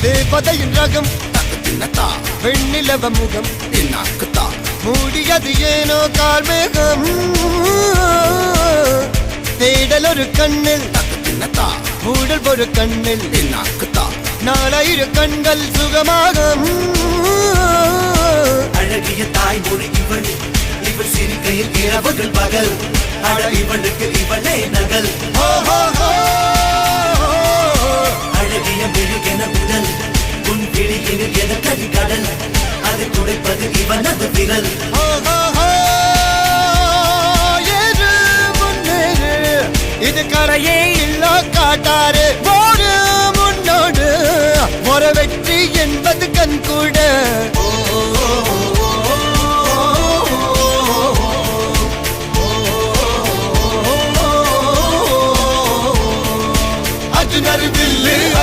தேவதையின் ரகம் வெண்ணிலவ முகம் மூடியது ஏனோ கார்மேகம் தேடல் ஒரு கண்ணில் மூடல் ஒரு கண்ணில் நாலாயிர கண்கள் சுகமாக அழகிய தாய்மொழி இவள் இவள் சிரிக்கையில் இரவுகள் பகல் அழ இவளுக்கு இவளே நகல்